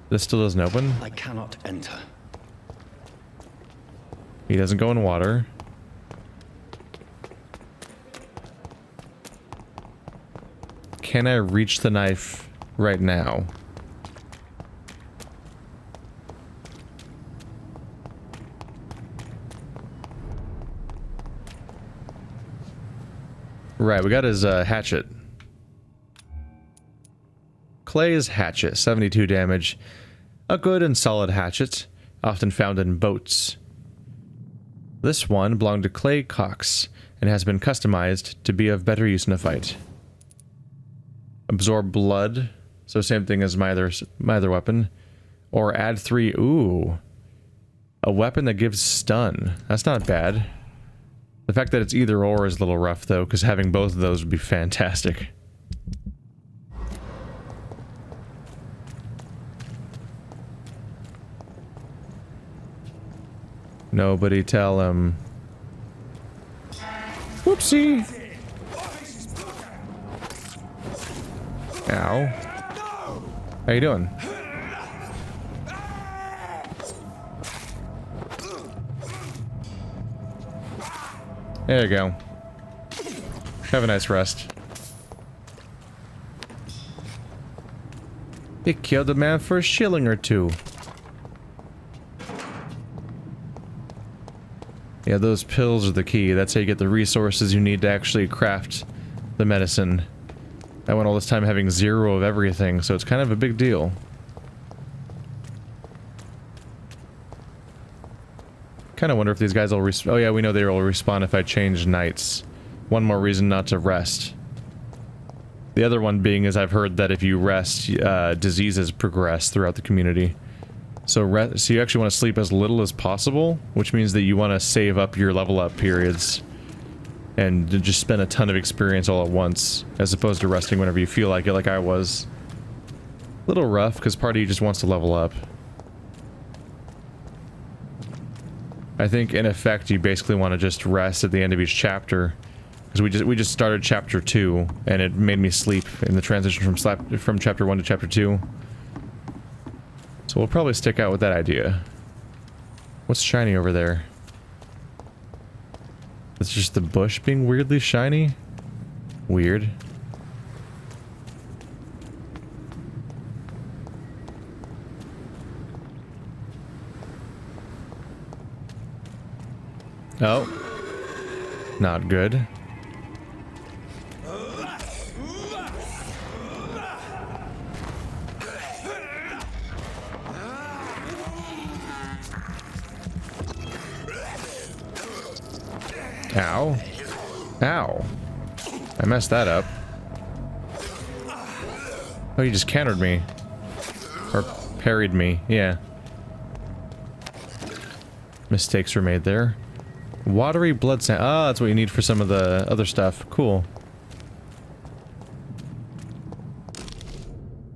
This still doesn't open? I cannot enter. He doesn't go in water. Can I reach the knife right now? Right, we got his hatchet. Clay's hatchet, 72 damage. A good and solid hatchet, often found in boats. This one belonged to Clay Cox and has been customized to be of better use in a fight. Absorb blood, so same thing as my other weapon. Or add 3, ooh. A weapon that gives stun. That's not bad. The fact that it's either or is a little rough though, because having both of those would be fantastic. Nobody tell him. Whoopsie! Ow. How you doing? There you go. Have a nice rest. He killed a man for a shilling or two. Yeah, those pills are the key. That's how you get the resources you need to actually craft the medicine. I went all this time having 0 of everything, so it's kind of a big deal. Kind of wonder if these guys will respawn. Oh yeah, we know they will respawn if I change nights. One more reason not to rest. The other one being is I've heard that if you rest, diseases progress throughout the community. So you actually want to sleep as little as possible, which means that you want to save up your level up periods and just spend a ton of experience all at once, as opposed to resting whenever you feel like it, like I was. A little rough, because part of you just wants to level up. I think, in effect, you basically want to just rest at the end of each chapter, because we just started chapter 2, and it made me sleep in the transition from chapter 1 to chapter 2. So we'll probably stick out with that idea. What's shiny over there? It's just the bush being weirdly shiny? Weird. Oh. Not good. Ow. Ow. I messed that up. Oh, you just countered me. Or parried me, yeah. Mistakes were made there. Watery blood sand. Ah, that's what you need for some of the other stuff. Cool.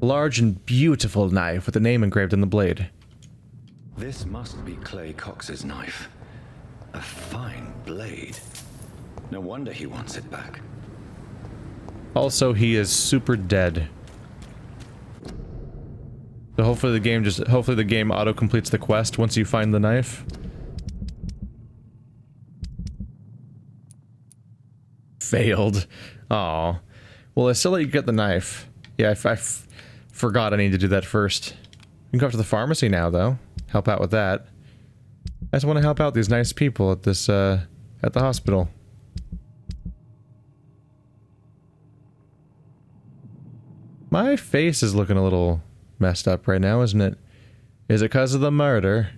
Large and beautiful knife with a name engraved on the blade. This must be Clay Cox's knife. A fine blade. No wonder he wants it back. Also, he is super dead. So hopefully the game auto completes the quest once you find the knife. Failed. Aw. Well, I still let you get the knife. Yeah, I forgot I need to do that first. You can go up to the pharmacy now, though. Help out with that. I just want to help out these nice people at this, at the hospital. My face is looking a little messed up right now, isn't it? Is it because of the murder?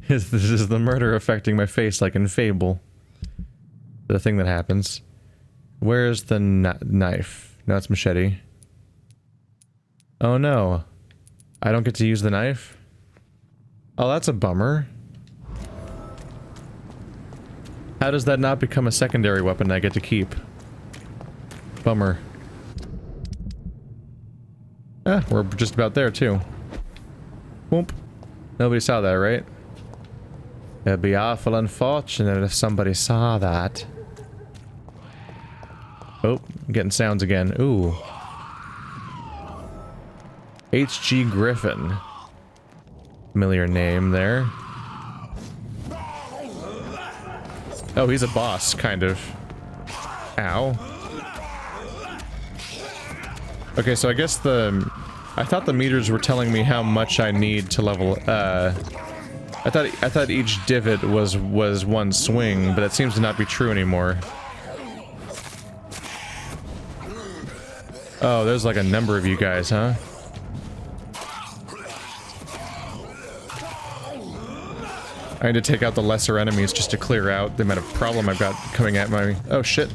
Is the murder affecting my face like in Fable? The thing that happens. Where's the knife? No, it's machete. Oh no. I don't get to use the knife? Oh, that's a bummer. How does that not become a secondary weapon I get to keep? Bummer. Ah, we're just about there too. Whoop. Nobody saw that, right? It'd be awful unfortunate if somebody saw that. Oh, I'm getting sounds again. Ooh. H.G. Griffin. Familiar name there. Oh, he's a boss, kind of. Ow. Okay, so I guess I thought the meters were telling me how much I need to level, I thought each divot was one swing, but that seems to not be true anymore. Oh, there's like a number of you guys, huh? I need to take out the lesser enemies just to clear out the amount of problem I've got coming at my... Oh, shit.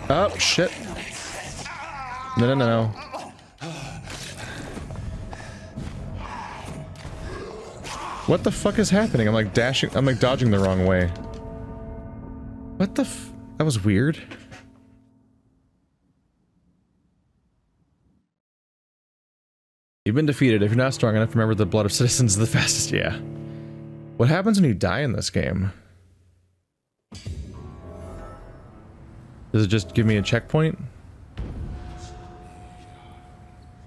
Oh, shit. No, no, no, no. What the fuck is happening? I'm like dashing... I'm like dodging the wrong way. What the f... That was weird. You've been defeated. If you're not strong enough, remember the blood of citizens is the fastest. Yeah. What happens when you die in this game? Does it just give me a checkpoint?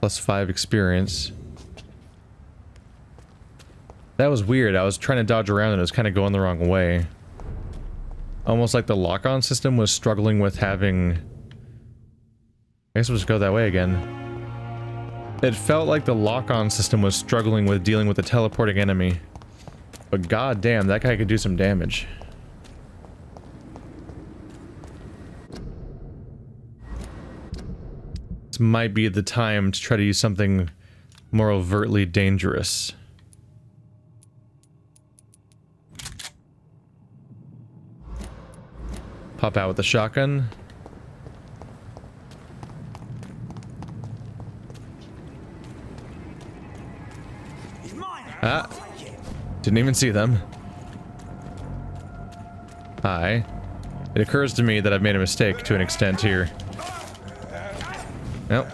+5 experience. That was weird. I was trying to dodge around and it was kind of going the wrong way. Almost like the lock-on system was struggling with having... I guess we'll just go that way again. It felt like the lock-on system was struggling with dealing with the teleporting enemy. But goddamn, that guy could do some damage. This might be the time to try to use something more overtly dangerous. Pop out with the shotgun. Ah, didn't even see them. Hi. It occurs to me that I've made a mistake to an extent here. Nope.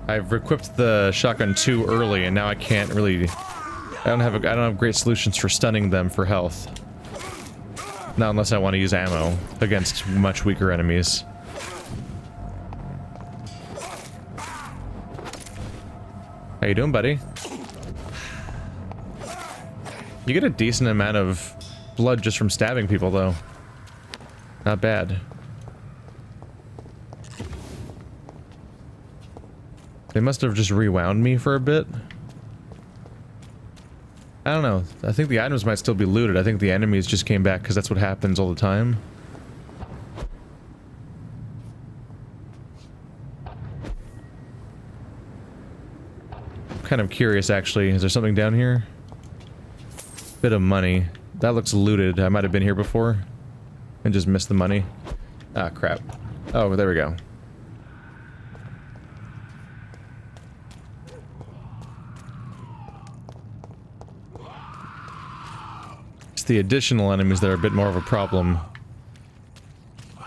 I've equipped the shotgun too early, and now I can't really. I don't have great solutions for stunning them for health. Not unless I want to use ammo against much weaker enemies. How you doing, buddy? You get a decent amount of blood just from stabbing people, though. Not bad. They must have just rewound me for a bit. I don't know. I think the items might still be looted. I think the enemies just came back because that's what happens all the time. Kind of curious, actually. Is there something down here? Bit of money. That looks looted. I might have been here before and just missed the money. Ah, crap. Oh, there we go. It's the additional enemies that are a bit more of a problem.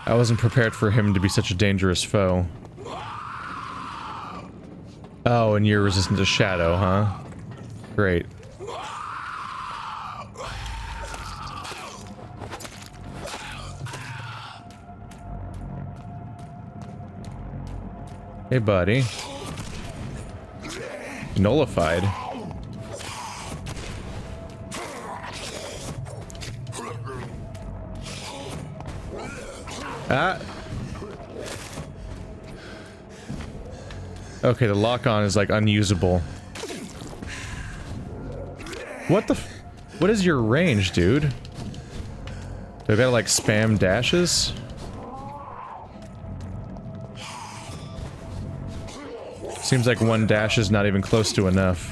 I wasn't prepared for him to be such a dangerous foe. Oh, and you're resistant to shadow, huh? Great. Hey, buddy. Nullified. Ah! Okay, the lock-on is like unusable. What the f- What is your range, dude? Do I gotta like spam dashes? Seems like one dash is not even close to enough.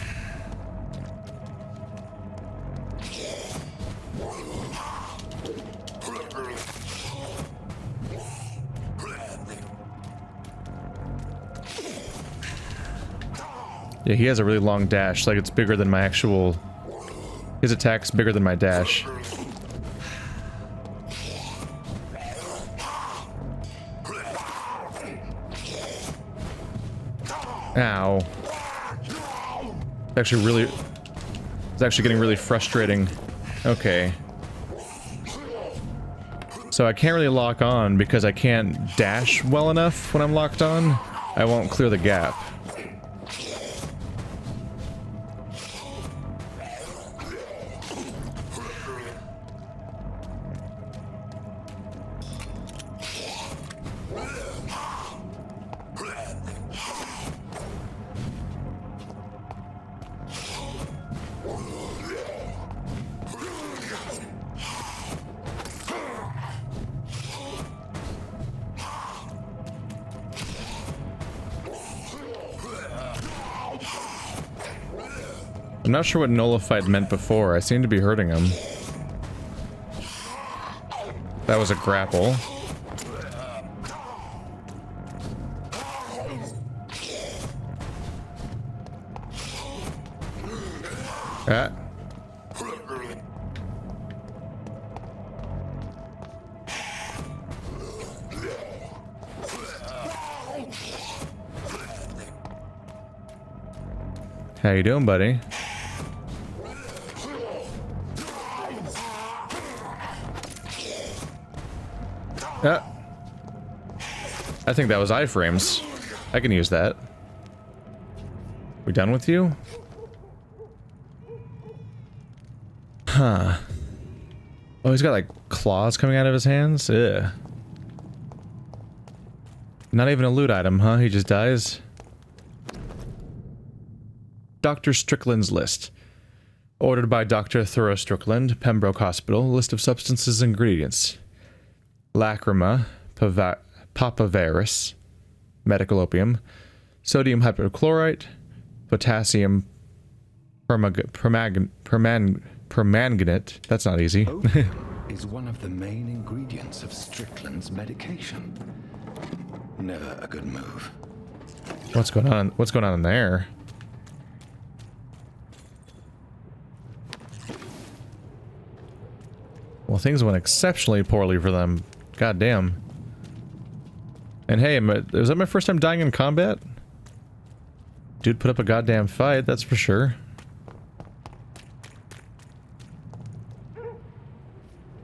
Yeah, he has a really long dash, like it's bigger than my actual... His attack's bigger than my dash. Ow. It's actually really... It's actually getting really frustrating. Okay. So I can't really lock on because I can't dash well enough when I'm locked on. I won't clear the gap. I'm not sure what nullified meant before. I seem to be hurting him. That was a grapple. Ah. How you doing, buddy? I think that was iframes. I can use that. We done with you? Huh. Oh, he's got like claws coming out of his hands? Ugh. Not even a loot item, huh? He just dies? Dr. Strickland's list. Ordered by Dr. Thoreau Strickland, Pembroke Hospital. List of substances and ingredients. Lacrima, papavirus, medical opium, sodium hypochlorite, potassium permanganate. That's not easy. Opium is one of the main ingredients of Strickland's medication. Never a good move. What's going on? What's going on in there? Well, things went exceptionally poorly for them. God damn. And hey, was that my first time dying in combat? Dude put up a goddamn fight, that's for sure.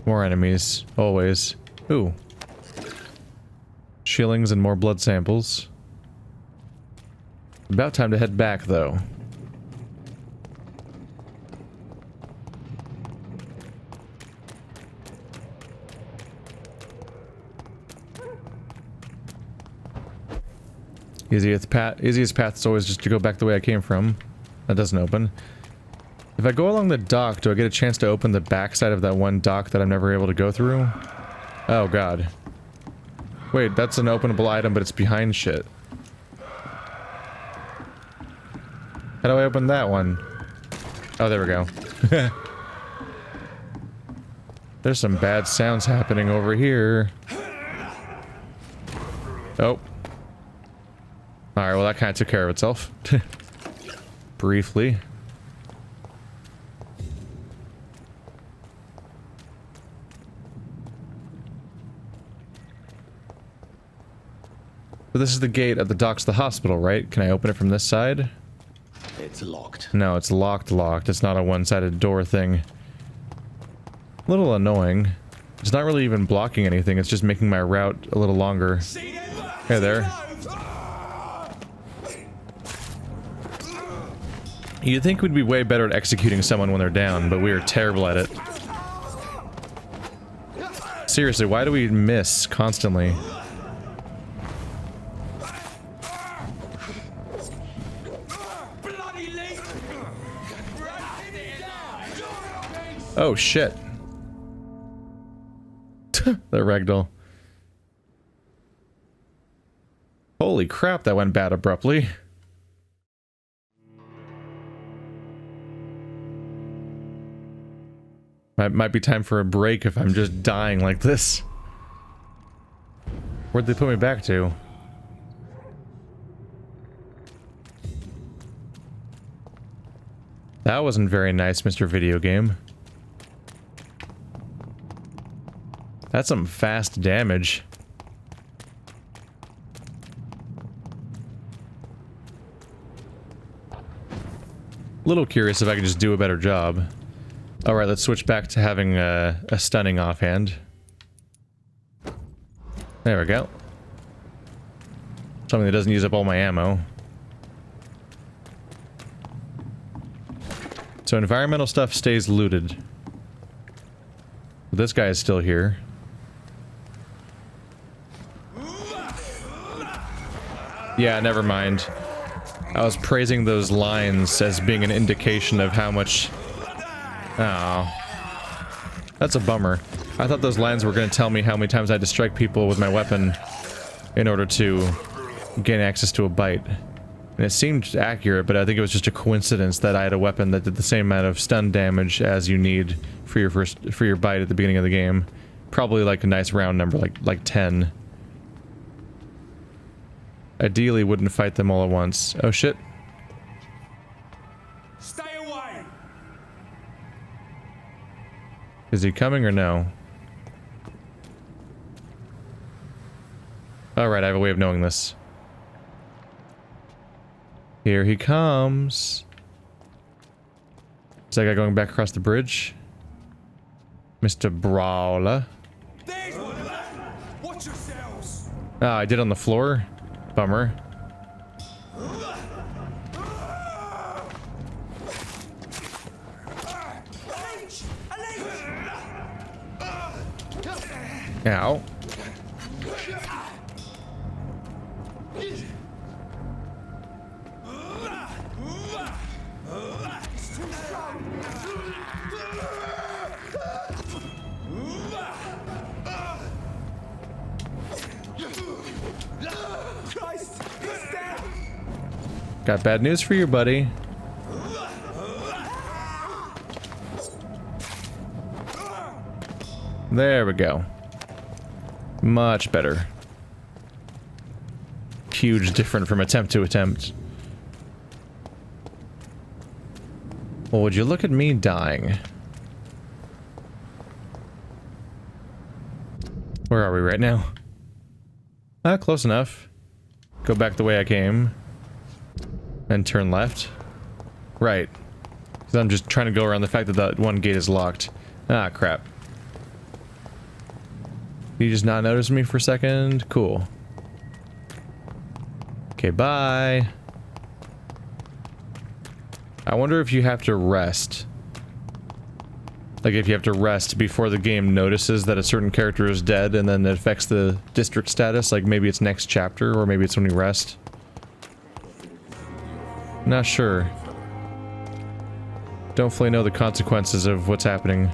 More enemies, always. Ooh. Shillings and more blood samples. About time to head back, though. Easiest path is always just to go back the way I came from. That doesn't open. If I go along the dock, do I get a chance to open the backside of that one dock that I'm never able to go through? Oh god. Wait, that's an openable item, but it's behind shit. How do I open that one? Oh, there we go. There's some bad sounds happening over here. Oh. Alright, well that kind of took care of itself. Briefly. So this is the gate at the docks of the hospital, right? Can I open it from this side? It's locked. No, it's locked. It's not a one-sided door thing. A little annoying. It's not really even blocking anything, it's just making my route a little longer. Hey there. You'd think we'd be way better at executing someone when they're down, but we are terrible at it. Seriously, why do we miss constantly? Oh shit. The ragdoll. Holy crap, that went bad abruptly. Might be time for a break if I'm just dying like this. Where'd they put me back to? That wasn't very nice, Mr. Video Game. That's some fast damage. Little curious if I could just do a better job. Alright, let's switch back to having a stunning offhand. There we go. Something that doesn't use up all my ammo. So environmental stuff stays looted. This guy is still here. Yeah, never mind. I was praising those lines as being an indication of how much... Oh. That's a bummer. I thought those lines were going to tell me how many times I had to strike people with my weapon in order to gain access to a bite. And it seemed accurate, but I think it was just a coincidence that I had a weapon that did the same amount of stun damage as you need for your bite at the beginning of the game. Probably like a nice round number, like 10. Ideally, wouldn't fight them all at once. Oh shit. Stay away. Is he coming or no? Alright, I have a way of knowing this. Here he comes. Is that guy going back across the bridge? Mr. Brawler. There's one. Watch yourselves. Ah, I did on the floor. Bummer. Ow. Got bad news for you, buddy. There we go. Much better. Huge different from attempt to attempt. Well, would you look at me dying? Where are we right now? Close enough. Go back the way I came. And turn left. Right. Because I'm just trying to go around the fact that that one gate is locked. Ah, crap. You just not notice me for a second? Cool. Okay, bye. I wonder if you have to rest. Like if you have to rest before the game notices that a certain character is dead and then it affects the district status. Like maybe it's next chapter or maybe it's when you rest. Not sure. Don't fully know the consequences of what's happening.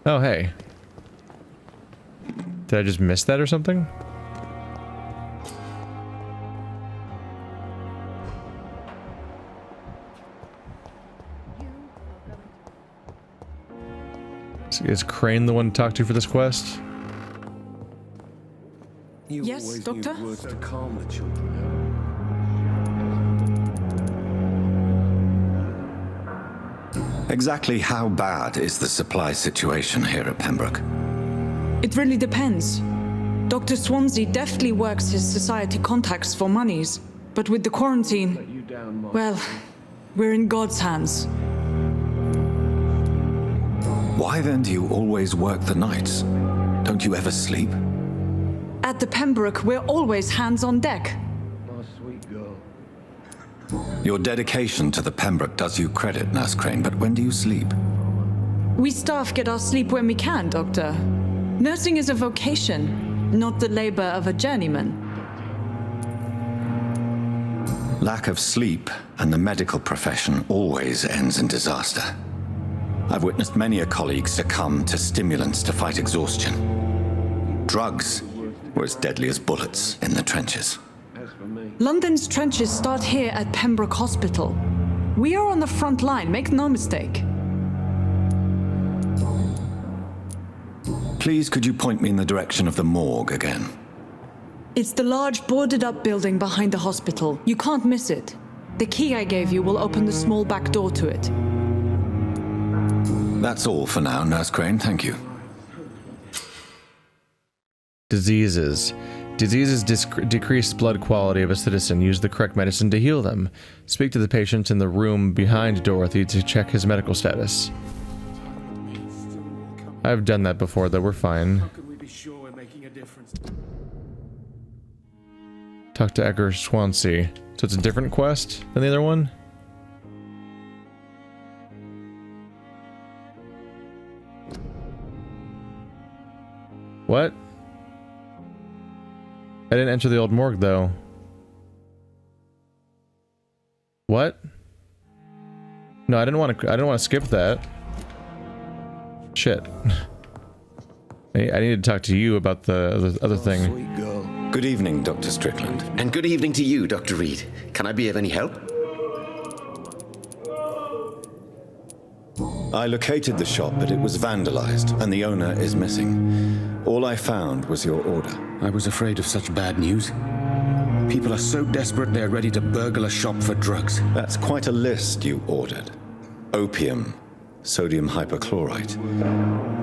Oh, hey. Did I just miss that or something? Is Crane the one to talk to for this quest? Yes, Doctor? Words to calm the children. Exactly how bad is the supply situation here at Pembroke? It really depends. Dr. Swansea deftly works his society contacts for monies, but with the quarantine, well, we're in God's hands. Why then do you always work the nights? Don't you ever sleep? At the Pembroke, we're always hands on deck. My sweet girl. Your dedication to the Pembroke does you credit, Nurse Crane, but when do you sleep? We staff get our sleep when we can, Doctor. Nursing is a vocation, not the labor of a journeyman. Lack of sleep and the medical profession always ends in disaster. I've witnessed many a colleague succumb to stimulants to fight exhaustion. Drugs were as deadly as bullets in the trenches. As for me, London's trenches start here at Pembroke Hospital. We are on the front line, make no mistake. Please, could you point me in the direction of the morgue again? It's the large boarded-up building behind the hospital. You can't miss it. The key I gave you will open the small back door to it. That's all for now, Nurse Crane, thank you. Diseases. Diseases decrease blood quality of a citizen. Use the correct medicine to heal them. Speak to the patient in the room behind Dorothy to check his medical status. I've done that before, though. We're fine. How can we be sure we're making a difference? Talk to Edgar Swansea. So it's a different quest than the other one? What? I didn't enter the old morgue, though. What? No, I didn't want to skip that. Shit. I needed to talk to you about the other thing. Sweet girl. Good evening, Dr. Strickland. And good evening to you, Dr. Reid. Can I be of any help? I located the shop, but it was vandalized, and the owner is missing. All I found was your order. I was afraid of such bad news. People are so desperate they're ready to burgle a shop for drugs. That's quite a list you ordered. Opium, sodium hypochlorite.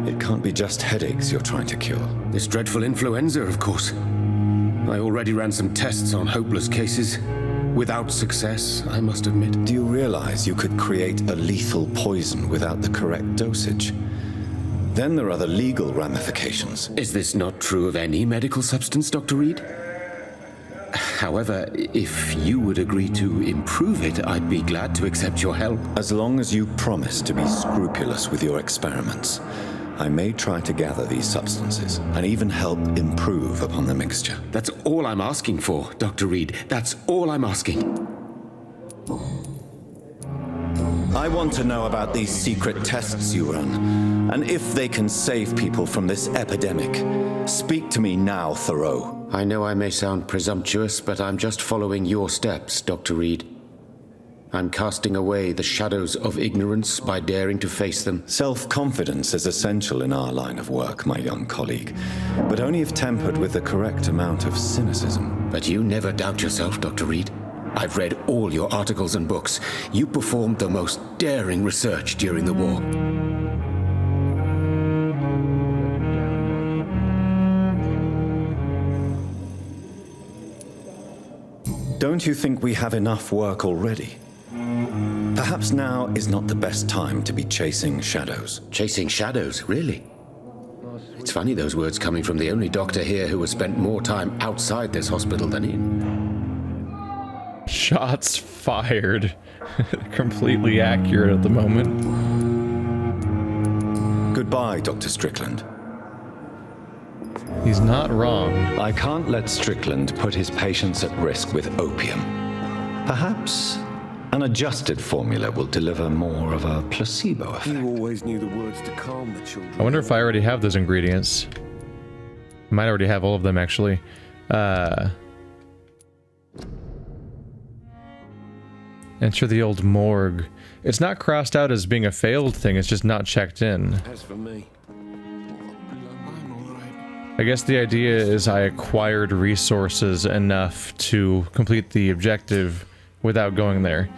It can't be just headaches you're trying to cure. This dreadful influenza, of course. I already ran some tests on hopeless cases. Without success, I must admit. Do you realize you could create a lethal poison without the correct dosage? Then there are the legal ramifications. Is this not true of any medical substance, Dr. Reid? However, if you would agree to improve it, I'd be glad to accept your help. As long as you promise to be scrupulous with your experiments, I may try to gather these substances and even help improve upon the mixture. That's all I'm asking for, Dr. Reid. That's all I'm asking. I want to know about these secret tests you run, and if they can save people from this epidemic. Speak to me now, Thoreau. I know I may sound presumptuous, but I'm just following your steps, Dr. Reid. I'm casting away the shadows of ignorance by daring to face them. Self-confidence is essential in our line of work, my young colleague, but only if tempered with the correct amount of cynicism. But you never doubt yourself, Dr. Reid. I've read all your articles and books. You performed the most daring research during the war. Don't you think we have enough work already? Perhaps now is not the best time to be chasing shadows. Chasing shadows, really? It's funny those words coming from the only doctor here who has spent more time outside this hospital than in. Shots fired. Completely accurate at the moment. Goodbye, Dr. Strickland. He's not wrong. I can't let Strickland put his patients at risk with opium. Perhaps an adjusted formula will deliver more of a placebo effect. You always knew the words to calm the children. I wonder if I already have those ingredients. I might already have all of them, actually. Enter the old morgue. It's not crossed out as being a failed thing, it's just not checked in. As for me, I guess the idea is I acquired resources enough to complete the objective without going there.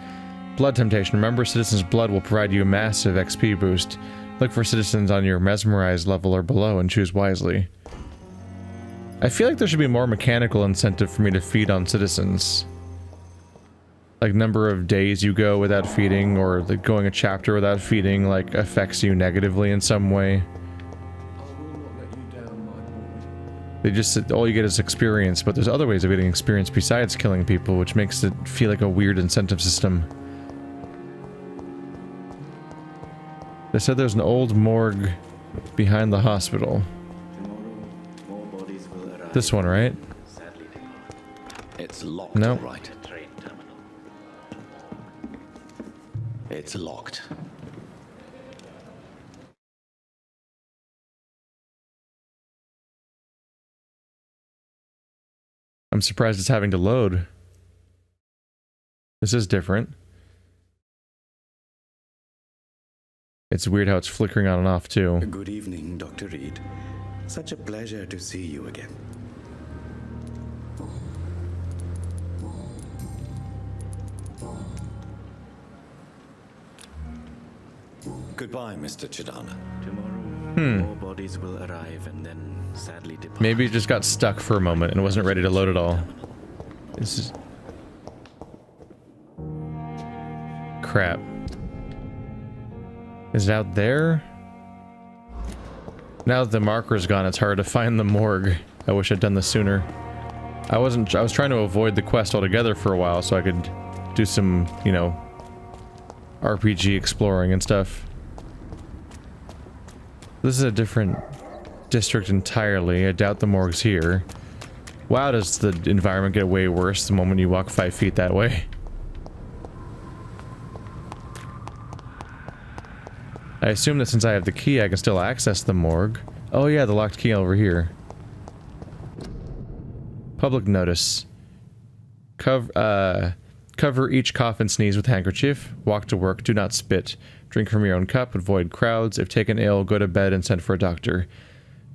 Blood temptation. Remember, citizens' blood will provide you a massive XP boost. Look for citizens on your mesmerized level or below and choose wisely. I feel like there should be more mechanical incentive for me to feed on citizens. Like number of days you go without feeding, or like going a chapter without feeding, like affects you negatively in some way. They just said all you get is experience, but there's other ways of getting experience besides killing people, which makes it feel like a weird incentive system. They said there's an old morgue behind the hospital. This one, right? It's locked, No. all right. It's locked. I'm surprised it's having to load. This is different. It's weird how it's flickering on and off, too. Good evening, Dr. Reid. Such a pleasure to see you again. Goodbye, Mr. Chidana. Tomorrow, more bodies will arrive and then sadly depart. Maybe it just got stuck for a moment and wasn't ready to load at all. This is... crap. Is it out there? Now that the marker's gone, it's hard to find the morgue. I wish I'd done this sooner. I was trying to avoid the quest altogether for a while so I could do some, you know, RPG exploring and stuff. This is a different district entirely. I doubt the morgue's here. Wow, does the environment get way worse the moment you walk 5 feet that way? I assume that since I have the key, I can still access the morgue. Oh yeah, the locked key over here. Public notice. Cover each cough and sneeze with handkerchief. Walk to work, do not spit. Drink from your own cup, avoid crowds. If taken ill, go to bed and send for a doctor.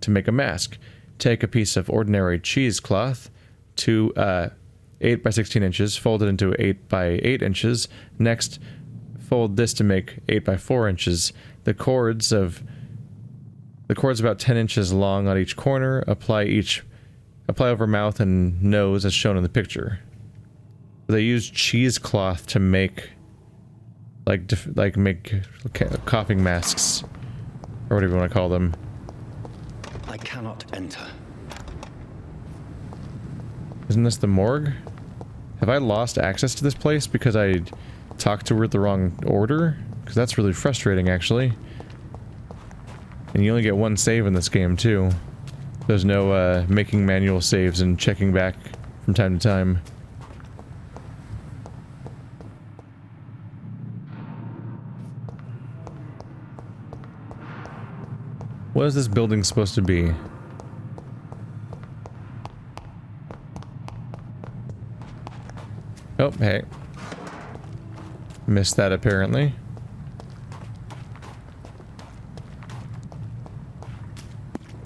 To make a mask, take a piece of ordinary cheesecloth, 8 by 16 inches, fold it into 8 by 8 inches. Next, fold this to make 8 by 4 inches. The cords about 10 inches long on each corner. Apply over mouth and nose as shown in the picture. They use cheesecloth to make make coughing masks, or whatever you want to call them. I cannot enter. Isn't this the morgue? Have I lost access to this place because I talked to her at the wrong order? Because that's really frustrating, actually. And you only get one save in this game, too. There's no making manual saves and checking back from time to time. What is this building supposed to be? Oh, hey. Missed that, apparently.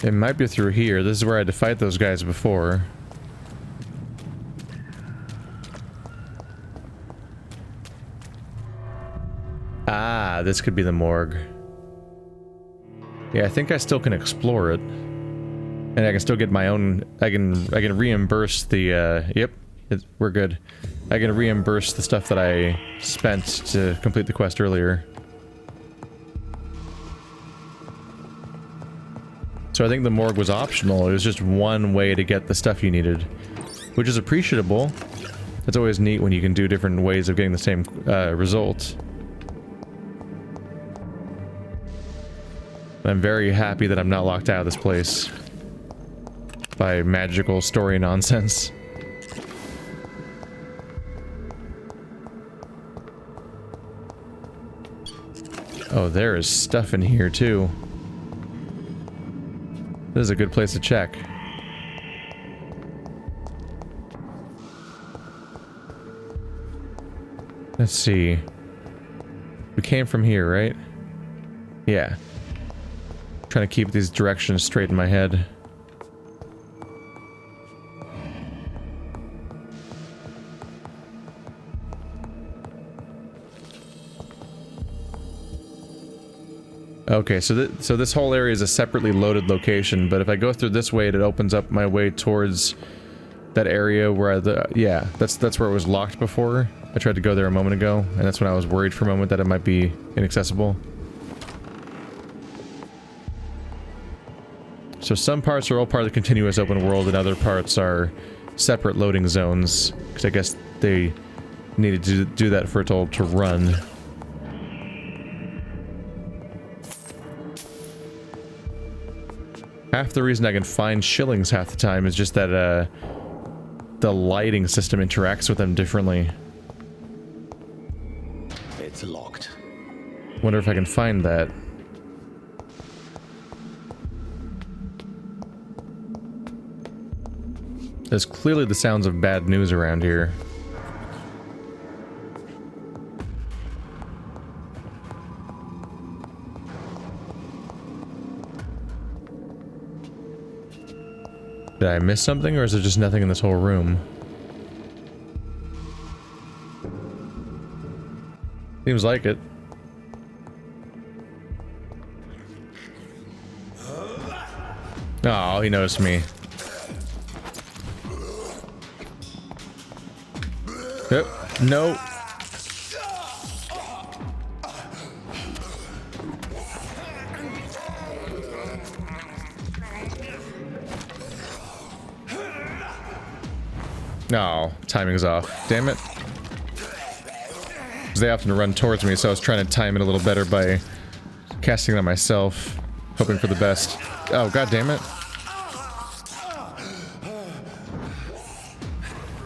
It might be through here. This is where I had to fight those guys before. Ah, this could be the morgue. Yeah, I think I still can explore it. And I can still get my own... I can reimburse the, yep. We're good. I can reimburse the stuff that I spent to complete the quest earlier. So I think the morgue was optional. It was just one way to get the stuff you needed, which is appreciable. It's always neat when you can do different ways of getting the same result. I'm very happy that I'm not locked out of this place by magical story nonsense. Oh, there is stuff in here too. This is a good place to check. Let's see. We came from here, right? Yeah. Trying to keep these directions straight in my head. Okay, so this whole area is a separately loaded location, but if I go through this way, it opens up my way towards that area where yeah, that's where it was locked before. I tried to go there a moment ago, and that's when I was worried for a moment that it might be inaccessible. So some parts are all part of the continuous open world, and other parts are separate loading zones, because I guess they needed to do that for it all to run. Half the reason I can find shillings half the time is just that the lighting system interacts with them differently. It's locked. Wonder if I can find that. There's clearly the sounds of bad news around here. Did I miss something, or is there just nothing in this whole room? Seems like it. Oh, he noticed me. Yep. No. No, timing's off. Damn it. 'Cause they often run towards me, so I was trying to time it a little better by casting it on myself, hoping for the best. Oh, god damn it.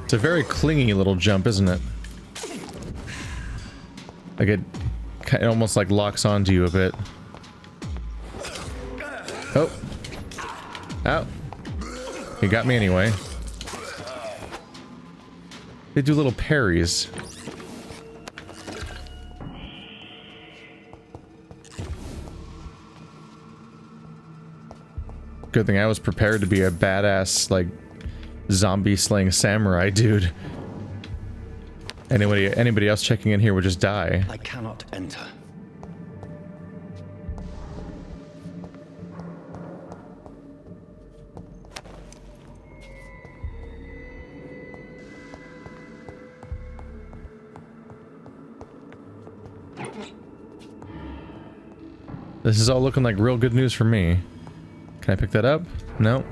It's a very clingy little jump, isn't it? Like it almost like locks onto you a bit. Oh. Ow. He got me anyway. They do little parries. Good thing I was prepared to be a badass, like, zombie-slaying samurai dude. Anybody else checking in here would just die. I cannot enter. This is all looking like real good news for me. Can I pick that up? No.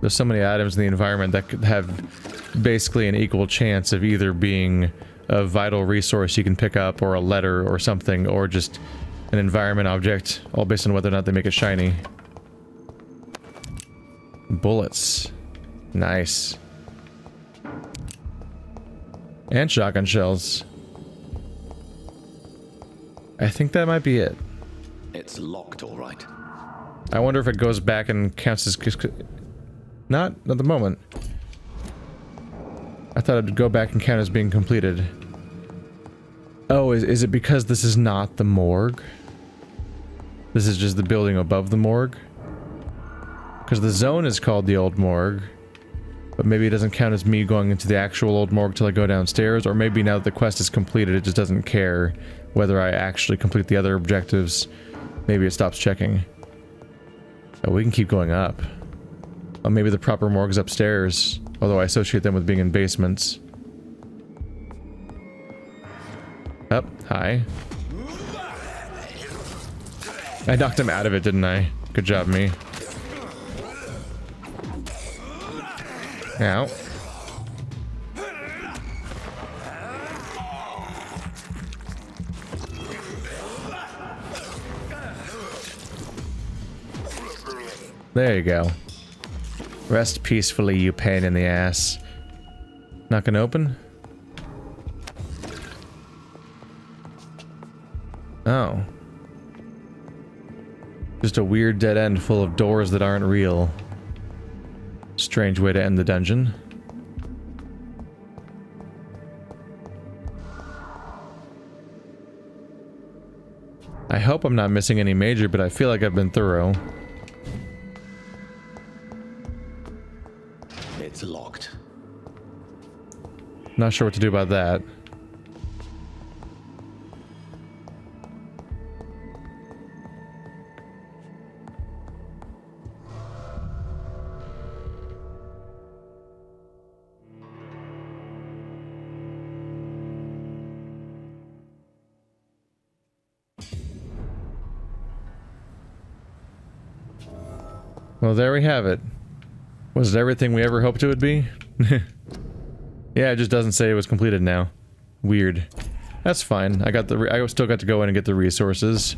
There's so many items in the environment that could have basically an equal chance of either being a vital resource you can pick up, or a letter or something, or just an environment object, all based on whether or not they make it shiny. Bullets. Nice. And shotgun shells. I think that might be it. It's locked, all right. I wonder if it goes back and counts as... Not at the moment. I thought it'd go back and count as being completed. Oh, is it because this is not the morgue? This is just the building above the morgue? Because the zone is called the old morgue. But maybe it doesn't count as me going into the actual old morgue till I go downstairs, or maybe now that the quest is completed, it just doesn't care whether I actually complete the other objectives. Maybe it stops checking. Oh, we can keep going up. Oh, maybe the proper morgue's upstairs, although I associate them with being in basements. Up, hi. I knocked him out of it, didn't I? Good job, me. Ow. There you go. Rest peacefully, you pain in the ass. Not gonna open? Oh. Just a weird dead end full of doors that aren't real. Strange way to end the dungeon. I hope I'm not missing any major, but I feel like I've been thorough. It's locked. Not sure what to do about that. Well, there we have it. Was it everything we ever hoped it would be? Yeah, it just doesn't say it was completed now. Weird. That's fine. I still got to go in and get the resources.